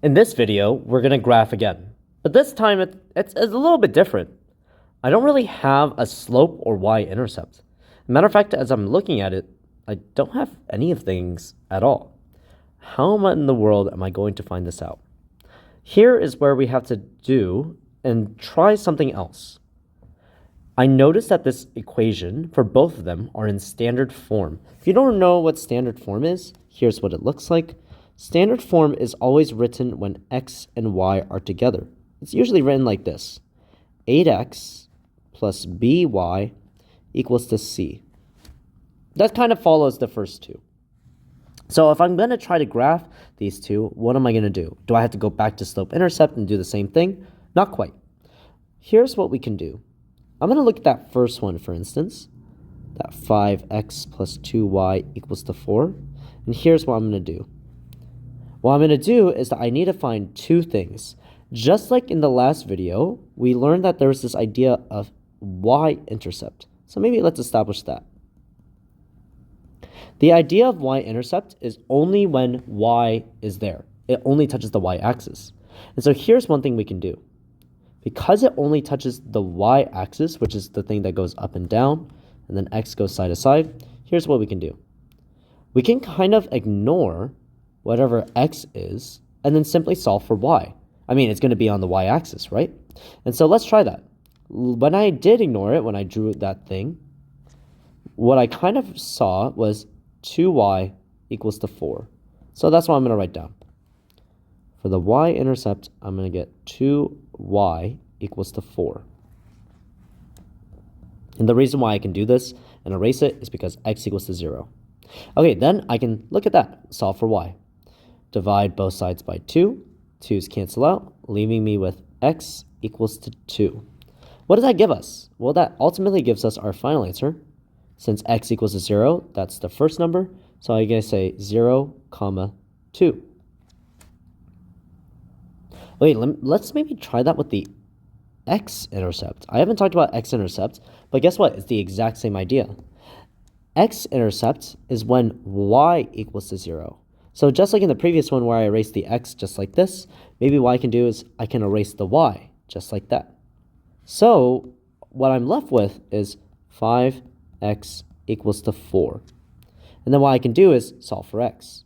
In this video, we're going to graph again, but this time it's a little bit different. I don't really have a slope or y-intercept. Matter of fact, as I'm looking at it, I don't have any of things at all. How in the world am I going to find this out? Here is where we have to do and try something else. I noticed that this equation for both of them are in standard form. If you don't know what standard form is, here's what it looks like. Standard form is always written when x and y are together. It's usually written like this: 8x plus by equals to c. That kind of follows the first two. So if I'm going to try to graph these two, what am I going to do? Do I have to go back to slope-intercept and do the same thing? Not quite. Here's what we can do. I'm going to look at that first one, for instance, that 5x plus 2y equals to 4. And here's what I'm going to do. What I'm going to do is that I need to find two things. Just like in the last video, we learned that there was this idea of y-intercept. So maybe let's establish that. The idea of y-intercept is only when y is there. It only touches the y-axis. And so here's one thing we can do. Because it only touches the y-axis, which is the thing that goes up and down, and then x goes side to side, here's what we can do. We can kind of ignore whatever x is, and then simply solve for y. I mean, it's going to be on the y-axis, right? And so let's try that. When I did ignore it, when I drew that thing, what I kind of saw was 2y equals to 4. So that's what I'm going to write down. For the y-intercept, I'm going to get 2y equals to 4. And the reason why I can do this and erase it is because x equals to 0. Okay, then I can look at that, solve for y. Divide both sides by 2. 2's cancel out, leaving me with x equals to 2. What does that give us? Well, that ultimately gives us our final answer. Since x equals to 0, that's the first number. So I can say 0, 2. Okay, let's maybe try that with the x-intercept. I haven't talked about x-intercept, but guess what? It's the exact same idea. X-intercept is when y equals to 0. So just like in the previous one where I erased the x just like this, maybe what I can do is I can erase the y just like that. So what I'm left with is 5x equals to 4. And then what I can do is solve for x.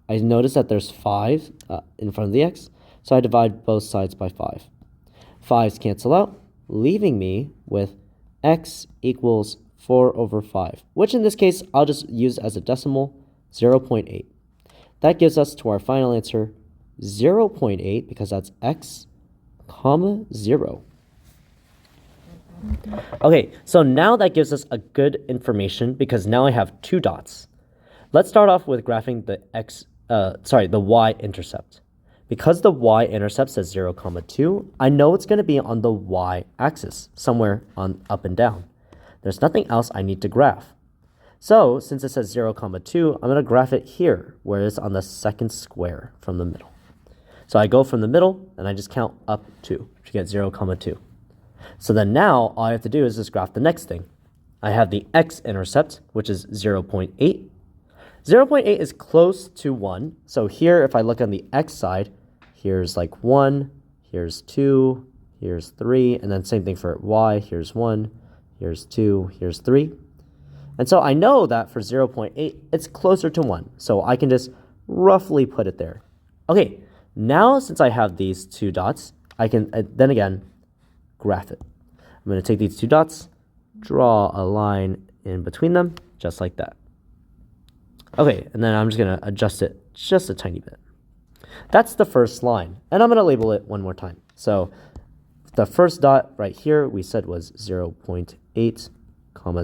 I notice that there's 5 in front of the x, so I divide both sides by 5. 5's cancel out, leaving me with x equals 4 over 5, which in this case, I'll just use as a decimal, 0.8. That gives us to our final answer, 0.8, because that's x, 0. Okay, so now that gives us a good information because now I have two dots. Let's start off with graphing the y-intercept. Because the y-intercept says 0, 2, I know it's going to be on the y-axis, somewhere on up and down. There's nothing else I need to graph. So, since it says 0, 2, I'm going to graph it here, where it's on the second square from the middle. So I go from the middle, and I just count up 2 to get 0, 2. So then now, all I have to do is just graph the next thing. I have the x-intercept, which is 0.8. 0.8 is close to 1. So here, if I look on the x side, here's like 1, here's 2, here's 3, and then same thing for y. Here's 1, here's 2, here's 3. And so I know that for 0.8, it's closer to 1. So I can just roughly put it there. Okay, now since I have these two dots, I can then again graph it. I'm going to take these two dots, draw a line in between them, just like that. Okay, and then I'm just going to adjust it just a tiny bit. That's the first line, and I'm going to label it one more time. So the first dot right here we said was 0.8,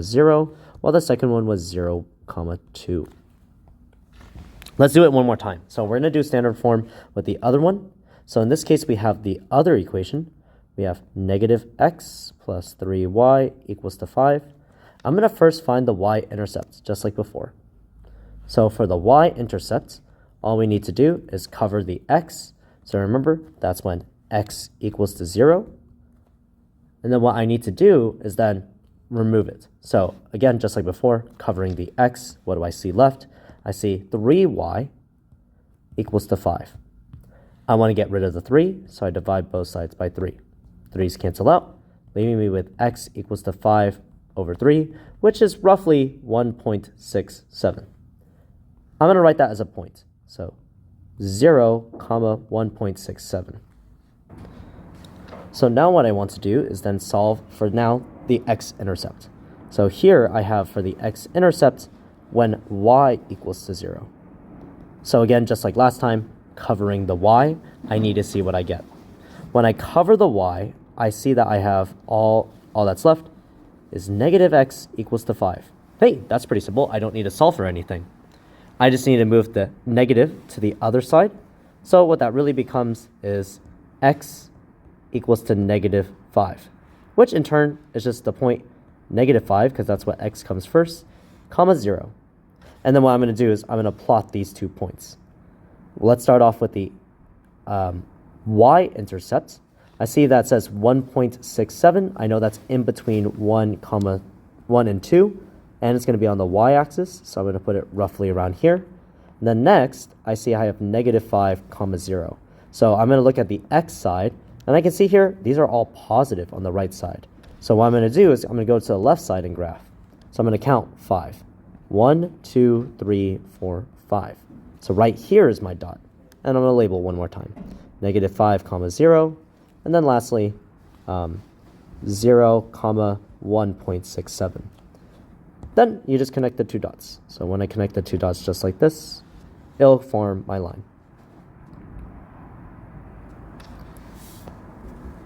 0, while the second one was 0, 2. Let's do it one more time. So we're going to do standard form with the other one. So in this case, we have the other equation. We have negative x plus 3y equals to 5. I'm going to first find the y-intercept, just like before. So for the y-intercept, all we need to do is cover the x. So remember, that's when x equals to 0. And then what I need to do is then remove it. So again, just like before, covering the x, what do I see left? I see 3y equals to 5. I want to get rid of the 3, so I divide both sides by 3. 3's cancel out, leaving me with x equals to 5 over 3, which is roughly 1.67. I'm going to write that as a point. So 0, comma 1.67. So now what I want to do is then solve for now the x-intercept. So here I have for the x-intercept when y equals to 0. So again, just like last time, covering the y, I need to see what I get. When I cover the y, I see that I have all that's left is negative x equals to 5. Hey, that's pretty simple. I don't need to solve for anything. I just need to move the negative to the other side. So what that really becomes is x equals to negative 5, which in turn is just the point negative 5, because that's what x comes first, comma 0. And then what I'm going to do is I'm going to plot these 2 points. Let's start off with the y-intercept. I see that says 1.67. I know that's in between 1 and 2, and it's going to be on the y-axis, so I'm going to put it roughly around here. And then next, I see I have negative 5, comma 0. So I'm going to look at the x side, and I can see here, these are all positive on the right side. So what I'm going to do is I'm going to go to the left side and graph. So I'm going to count 5. 1, 2, 3, 4, 5. So right here is my dot. And I'm going to label one more time. Negative 5, comma 0. And then lastly, 0, comma 1.67. Then you just connect the 2 dots. So when I connect the 2 dots just like this, it'll form my line.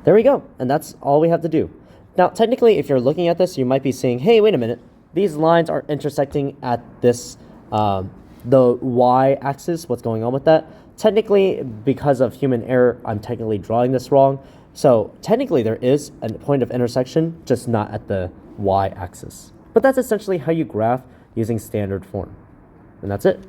There we go, and that's all we have to do. Now, technically, if you're looking at this, you might be saying, hey, wait a minute, these lines are intersecting at this, the y-axis. What's going on with that? Technically, because of human error, I'm technically drawing this wrong. So technically, there is a point of intersection, just not at the y-axis. But that's essentially how you graph using standard form. And that's it.